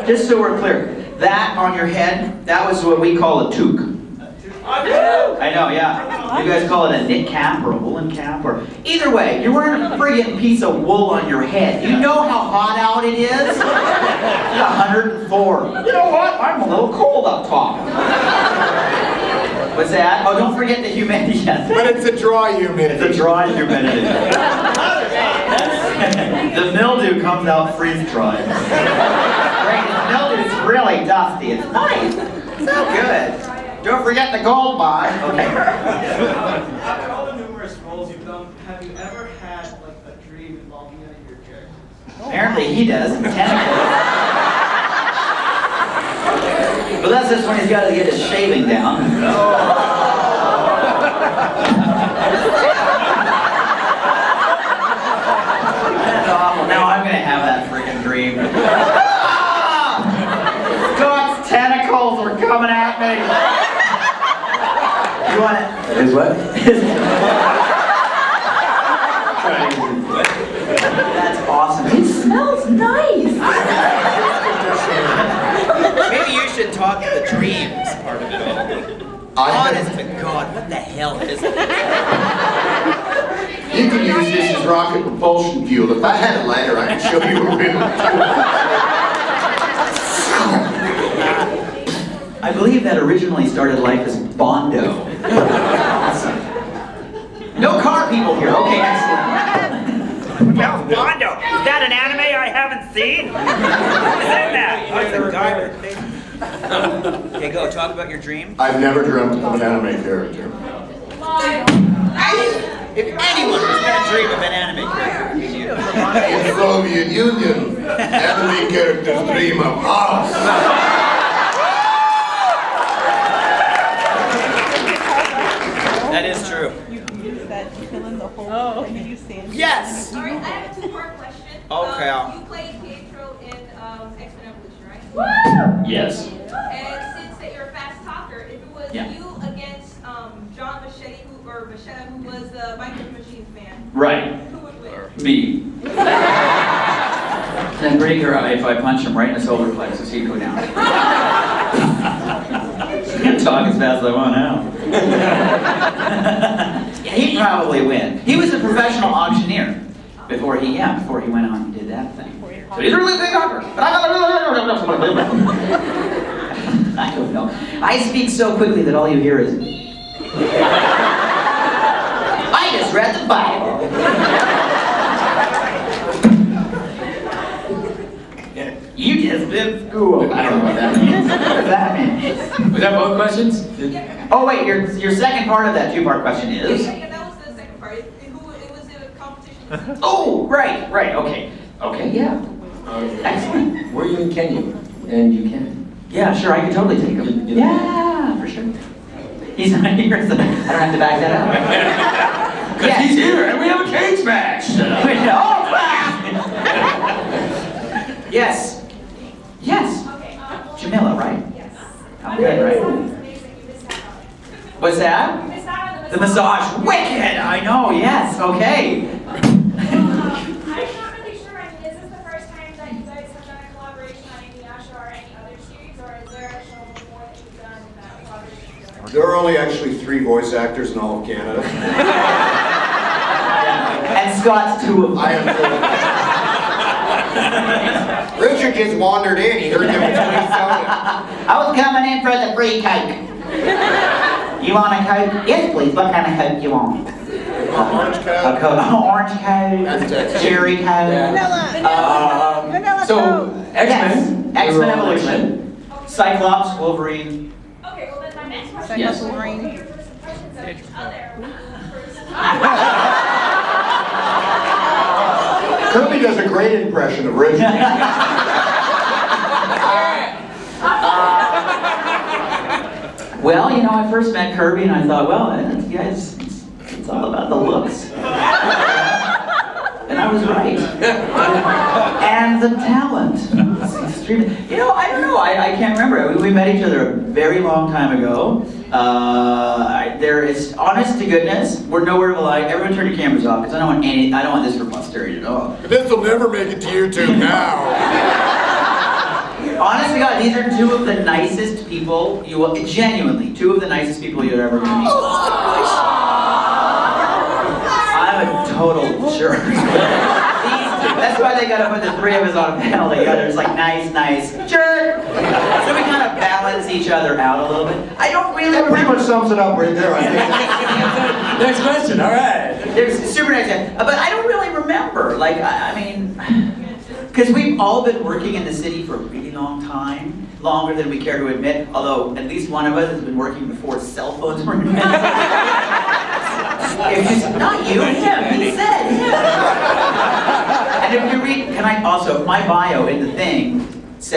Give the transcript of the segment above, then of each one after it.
just so we're clear, that on your head, that was what we call a toque. I know, yeah. You guys call it a knit cap or a woolen cap, or either way, you're wearing a friggin' piece of wool on your head. You know how hot out it is? It's 104. You know what? I'm a little cold up top. What's that? Oh, don't forget the humidity. But it's a dry humidity. It's a dry humidity. The mildew comes out freeze-dried. Great, the mildew's really dusty. It's nice. It's so good. Don't forget the gold bar. Okay. After all the numerous roles you've done, have you ever had like a dream involving any of your characters? Apparently he does. Tentacles. But that's just when he's got to get his shaving down. That's awful. Now I'm going to have that freaking dream. Scott's tentacles are coming at me. You want it? His what? That's awesome. It smells nice. Maybe you should talk the dreams part of it all. Honest to God, what the hell is it? You can use this as rocket propulsion fuel. If I had a lighter, I could show you a real. I believe that originally started life as Bondo. Awesome. No car people here. Okay, excellent. Now, Bondo, is that an anime I haven't seen? What is that? Oh, it's a garbage thing. Okay, go. Talk about your dream. I've never dreamt of an anime character. If anyone was going to dream of an anime character, it'd be you. In the Soviet Union, anime characters dream of us. That is true. You use that to fill in the hole and then you stand. Yes! All right, I have a two-part question. Okay. You played Pietro in X-Men Evolution, right? Yes. And since that you're a fast talker, if it was you against John Machete, who was the Micro Machines man, Right. who would win? Me. Then Breaker, if I punch him right in the solar plexus, he'd go down. Can't talk as fast as I want now. Yeah, he'd probably win. He was a professional auctioneer before he went on and did that thing. So he's a really big talker. But I don't know. I speak so quickly that all you hear is I just read the Bible. You just been school. I don't know what that means. What does that mean? Was that both questions? Oh wait, your second part of that two-part question is? Yeah, that was the second part. It was a competition. Oh, right, okay. Okay, yeah. Excellent. Were you in Kenya? And you can. Yeah, sure, I can totally take him. Yeah, for sure. He's not here, so I don't have to back that up. Because he's here and we have a cage match! Yes. Yes. Okay. Jamila, right? Yes. I'm good, right? What's that? You missed out on The massage. Wicked! I know, yes, okay. I'm not really sure. I mean, is this the first time that you guys have done a collaboration on Inuyasha or any other series, or is there a show before that you've done that collaboration together? There are only actually 3 voice actors in all of Canada. And Scott's 2 of them. I am. Richard just wandered in. He heard them between soda. I was coming in for the free Coke. You want a Coke? Yes, please. What kind of Coke you want? Orange A Coke. Coke. Orange That's Coke. Texas. Cherry Coke. Vanilla So, Yes. X-Men. X-Men Evolution. Cyclops, Wolverine. Okay, well then my next question Yes. is, what were your first impressions of each other? Kirby does a great impression of Richard. Well, you know, I first met Kirby and I thought, well, you guys, it's all about the looks. And I was right. And the talent. It's extremely, you know, I don't know, I can't remember. We met each other a very long time ago. There is, honest to goodness, we're nowhere alike. Everyone turn your cameras off because I don't want this for posterity at all. This will never make it to YouTube now. Honest to God, these are two of the nicest people you will, genuinely, two of the nicest people you're ever going to meet. I'm a total jerk. That's why they gotta put the three of us on a panel together. It's like nice, jerk. So we kind of balance each other out a little bit. I don't really That pretty remember. much sums it up right there, I think. Next question, all right. There's super nice guy. But I don't really remember. Like, I mean, because we've all been working in the city for a really long time. Longer than we care to admit. Although, at least one of us has been working before cell phones were invented. It's just not you, him. He said him. And if you read, my bio in the thing it's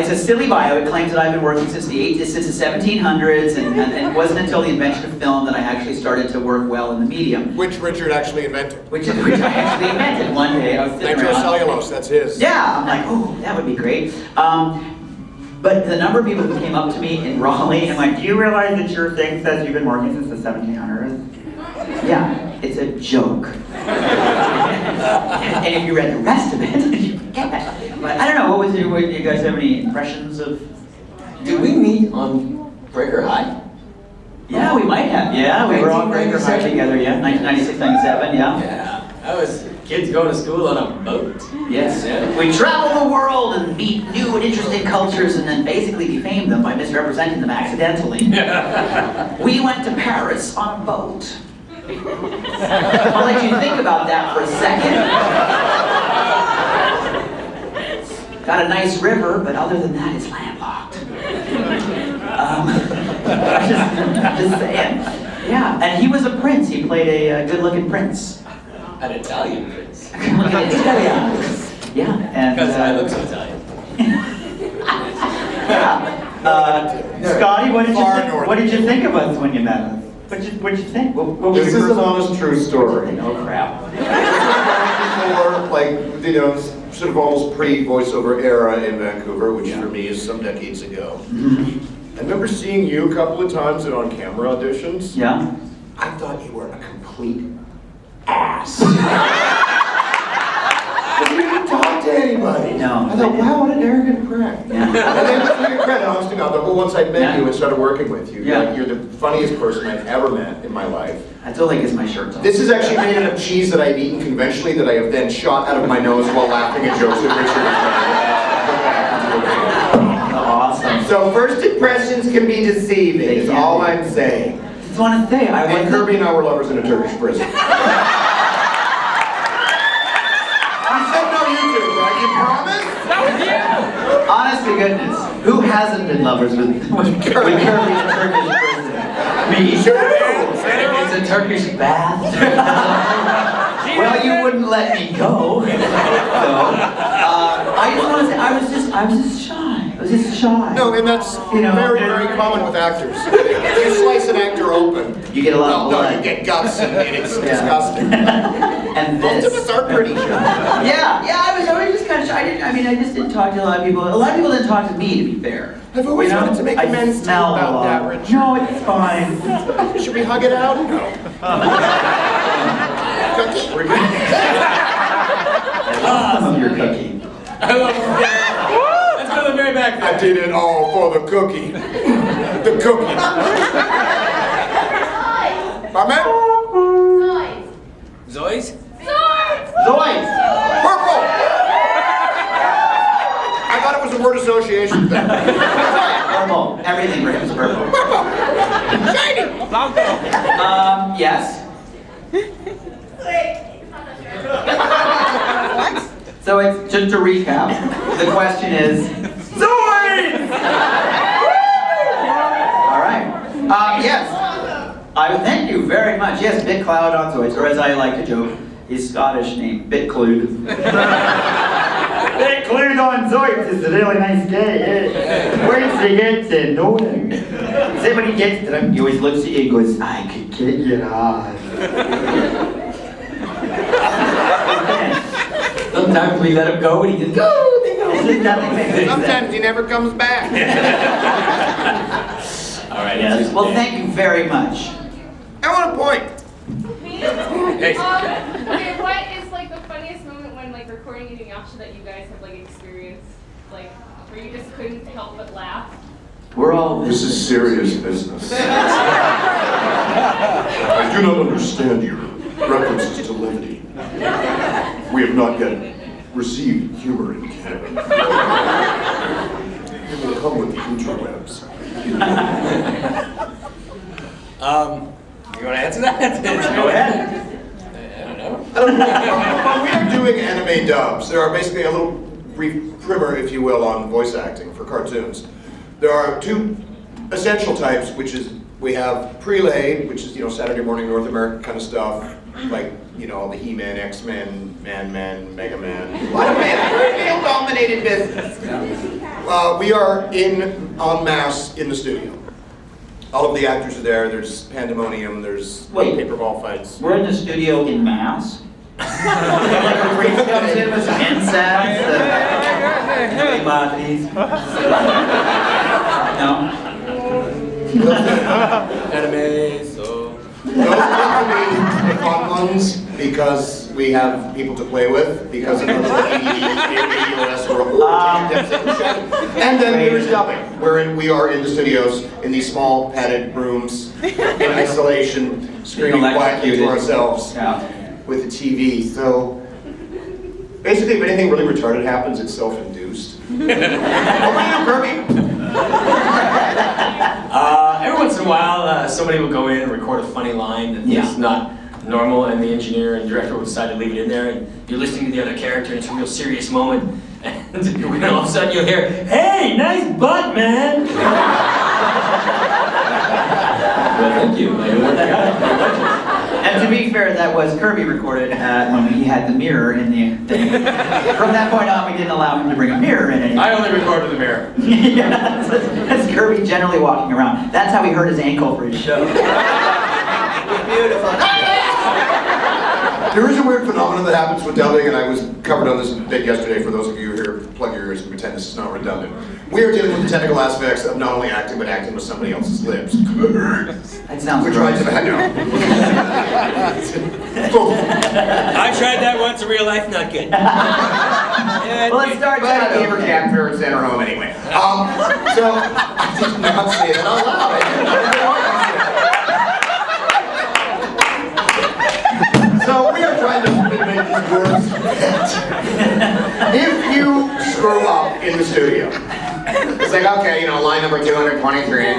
a silly bio. It claims that I've been working since the 1700s, and it wasn't until the invention of film that I actually started to work well in the medium. Which Richard actually invented. Which I actually invented one day. I was sitting around. Nitrocellulose, that's his. Yeah, I'm like, oh, that would be great. But the number of people who came up to me in Raleigh and like, do you realize that your thing says you've been working since the 1700s? Yeah, it's a joke. And if you read the rest of it, you get that. But I don't know, do you guys have any impressions of? Did we meet on Breaker High? Yeah, we might have. Yeah, we were on Breaker High together, yeah. 1996, 97, yeah. Yeah, that was kids going to school on a boat. Yes. Yeah. We travel the world and meet new and interesting cultures and then basically defame them by misrepresenting them accidentally. We went to Paris on a boat. I'll let you think about that for a second. Got a nice river, but other than that, it's landlocked. Just saying. Yeah, and he was a prince. He played a good-looking prince. An Italian prince. Yeah, and Because I look so Italian. Scotty, what Far did you think of us when you met us? What'd you think? What was This your is first- an honest, true story. Oh crap. Before, like, sort of almost pre-voiceover era in Vancouver, which for me is some decades ago. I remember seeing you a couple of times at on-camera auditions. Yeah. I thought you were a complete ass. I didn't even talk to anybody. No. I thought, wow, what an arrogant prick. Yeah. And then to your credit, honest to God, but once I met you and started working with you, Yeah. you're the funniest person I've ever met in my life. I still think it's my shirt off. This is actually made out of cheese that I've eaten conventionally that I have then shot out of my nose while laughing at jokes that Richard has done. Awesome. So first impressions can be deceiving, They is can. all I'm saying. Just want to say, I And went Kirby and I were lovers in a Turkish prison. You said no YouTube, right? You promised? honest to goodness, who hasn't been lovers with Kirby in a Turkish prison? Me. Sure. It's a Turkish bath. Well, you wouldn't let me go. So, I just want to say, I was just shy. I was just shy. No, and that's very, very common with actors. If you slice an actor open, You get a lot of no, blood. you get guts and it's Yeah. disgusting. And Most this. of us are pretty shy. Yeah, I was always just kind of shy. I just didn't talk to a lot of people. A lot of people didn't talk to me, to be fair. I've always wanted to make I amends to you smell a about lot. that, Richard. No, it's fine. Should we hug it out? No. Cookie? We're good. Some of your cookie. I love it. Let's go to the very back I there. did it all for the cookie. The cookie. My man? Zoys? Zoid! Purple! I thought it was a word association thing. Purple. Everything for him is purple. Purple! Shiny! Yes. So it's just to recap. The question is, Zoid! All right. Yes. I would thank you very much. Yes, BitCloud on Zoids, or as I like to joke, his Scottish name, BitCloud. BitCloud on Zoids is a really nice guy. Yeah. Once he gets to know him. See when he gets to him, he always looks at you and goes, I could kick your ass. Sometimes we let him go and he just goes. Sometimes he never comes back. All right. Yes. Well, thank you very much. I want a point. Hey. Okay, what is like the funniest moment when like recording Inuyasha that you guys have like experienced? like, where you just couldn't help but laugh? We're all. This is serious business. I do not understand your references to levity. We have not yet received humor in Canada. It will come with the interwebs. You want to answer that? Go ahead. I don't know. We are doing anime dubs. There are basically a little brief primer, if you will, on voice acting for cartoons. There are two essential types, which is we have prelay, which is Saturday morning North American kind of stuff, like all the He-Man, X-Men, Man, Mega Man. A lot of male-dominated business. We are en masse in the studio. All of the actors are there. There's pandemonium. There's paper ball fights. We're in the studio in mass. Like a priest comes in with some incense. No. Anime, so. Those are the fun ones because we have people to play with because of the ADOS or and then there's dubbing. We are in the studios in these small padded rooms in isolation, screaming quietly to ourselves with the TV. So basically, if anything really retarded happens, it's self-induced. Over to you, Kirby. Every once in a while, somebody will go in and record a funny line that's not normal, and the engineer and director will decide to leave it in there, and you're listening to the other character, and it's a real serious moment, and all of a sudden you'll hear, "Hey, nice butt, man!" Well, thank you. And to be fair, that was Kirby recorded when he had the mirror in the thing. From that point on, we didn't allow him to bring a mirror in anymore. I only recorded the mirror. Yeah, that's Kirby generally walking around. That's how he hurt his ankle for his show. Beautiful. There is a weird phenomenon that happens with dubbing, and I was covered on this a bit yesterday. For those of you here, plug your ears and pretend this is not redundant. We are dealing with the technical aspects of not only acting, but acting with somebody else's lips. That sounds We're trying to I tried that once in real life, not good. Well, let's start. But I gave her cab fare and sent her home anyway. So I did not say that out loud. So we are trying to make these words fit. If you screw up in the studio, it's like, okay, line number 223,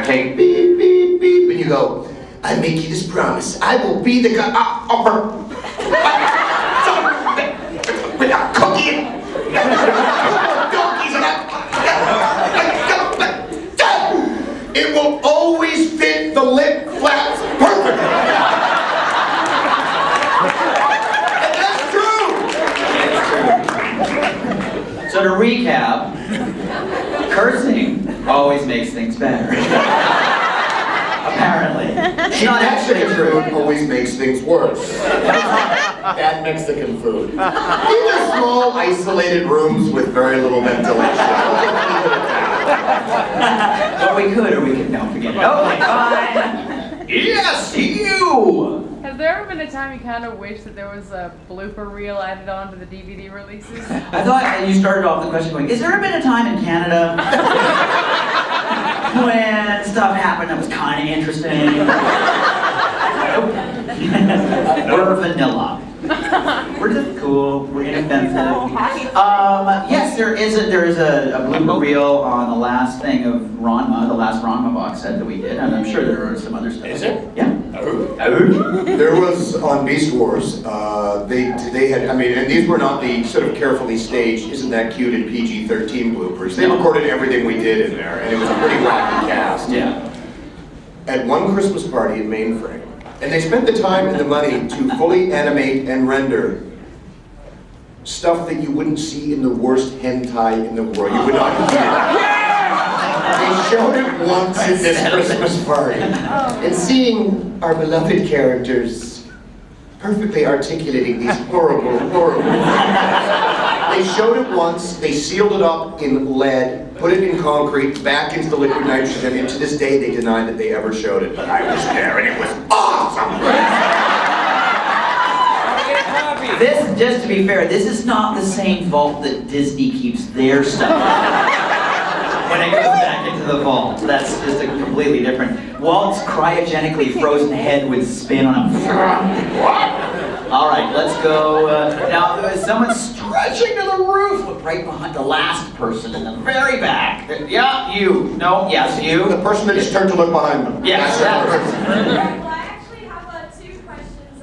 take beep, beep, beep, and you go, I make you this promise, I will be the guy, with a cookie, it will always fit the lip flaps perfectly. So to recap, cursing always makes things better. Apparently. It's not actually true. Food always makes things worse. Bad Mexican food. These are small, isolated rooms with very little ventilation. Or we could, don't forget it. Okay, fine. Yes, you! Has there ever been a time you kind of wish that there was a blooper reel added on to the DVD releases? I thought you started off the question going, has there ever been a time in Canada when stuff happened that was kind of interesting? We're vanilla. We're just cool. We're inoffensive. Yes, there is a blooper reel on the last thing of Ranma, the last Ranma box set that we did, and I'm sure there are some other stuff. Is there? Yeah. There was on Beast Wars. They had. And these were not the sort of carefully staged, isn't that cute in PG-13 bloopers. They recorded everything we did in there, and it was a pretty wacky cast. Yeah. At one Christmas party in Mainframe. And they spent the time and the money to fully animate and render stuff that you wouldn't see in the worst hentai in the world. You would not see it. They showed it once at this Christmas party. And seeing our beloved characters perfectly articulating these horrible, horrible things. They showed it once, they sealed it up in lead, put it in concrete, back into the liquid nitrogen, and to this day they deny that they ever showed it. But I was there and it was awesome! This, just to be fair, this is not the same vault that Disney keeps their stuff when it goes back into the vault. That's just a completely different. Walt's cryogenically frozen head would spin on him. All right, let's go. Now, someone's stretching to the roof, right behind the last person in the very back. Yeah, you. No, yes, you. The person that just turned to look behind them. Yes, that person. Well, I actually have 2 questions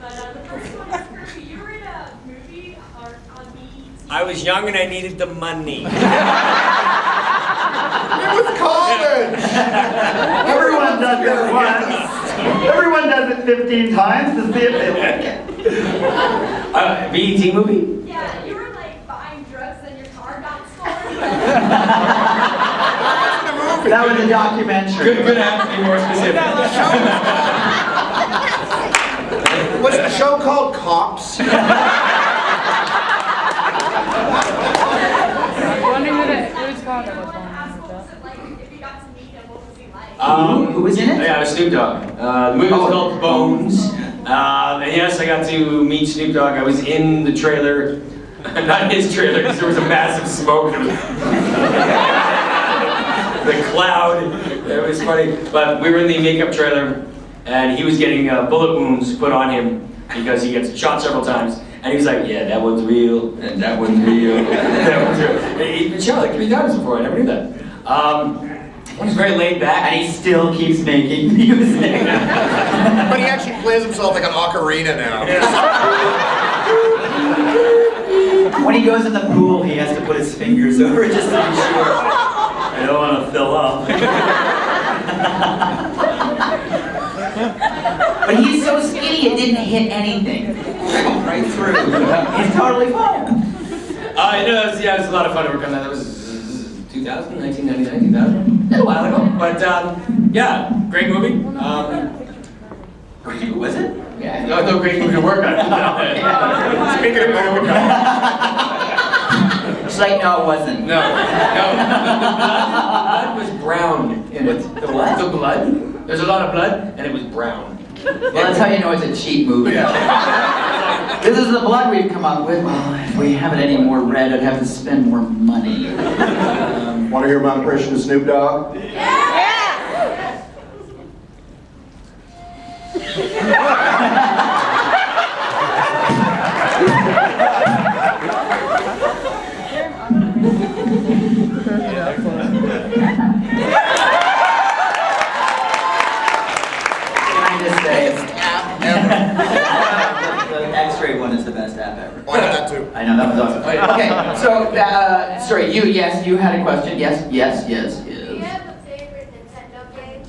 but the first one is Kirby. You were in a movie or on BET. I was young and I needed the money. It was college! Everyone does it once. Everyone does it 15 times to see if they like it. BET movie? Yeah, you were like buying drugs and your car got stolen. That was a documentary. Good have to be more specific. What's the show called? Cops? Wondering who it's called. I want to ask what was it like if you got to meet him, what was he like? Who was in it? Yeah, it was Snoop Dogg. The movie was called Bones. And yes, I got to meet Snoop Dogg. I was in the trailer. Not his trailer, because there was a massive smoke. The cloud. It was funny. But we were in the makeup trailer, and he was getting bullet wounds put on him because he gets shot several times. And he was like, yeah, that one's real, and that one's real, and that one's real. And he'd been shot like 3 times before, I never knew that. He was very laid back. And he still keeps making music. But he actually plays himself like an ocarina now. When he goes in the pool, he has to put his fingers over it just to be sure. I don't want to fill up. But he's so skinny, it didn't hit anything. Right through. He's totally fine. It was a lot of fun to work on that. That was 2000, 1999, 2000. A while ago. But, yeah, great movie. Was it? Yeah, no, great movie to work on. Speaking of movie. She's like, no, it wasn't. No. The blood was brown in it. The what? The blood. There's a lot of blood, and it was brown. Well, that's how you know it's a cheap movie. This is the blood we've come up with. Well, if we have it any more red, I'd have to spend more money. Want to hear my impression of Snoop Dogg? The X-ray one is the best app ever. Oh, I know that too. I know, that was awesome. Okay, so, sorry, you had a question. Yes. Do you have a favorite Nintendo game?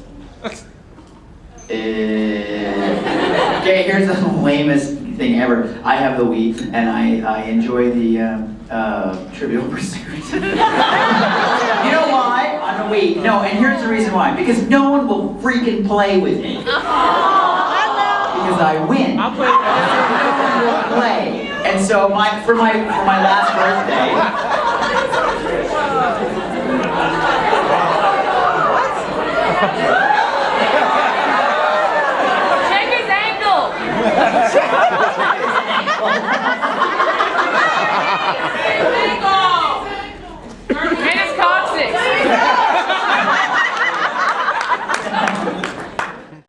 Okay, here's the lamest thing ever. I have the Wii, and I enjoy the Trivial Pursuit. You know why? On the Wii. No, and here's the reason why. Because no one will freaking play with me. Because I win. I'll play. No one will play. And so for my last birthday. Check his ankle.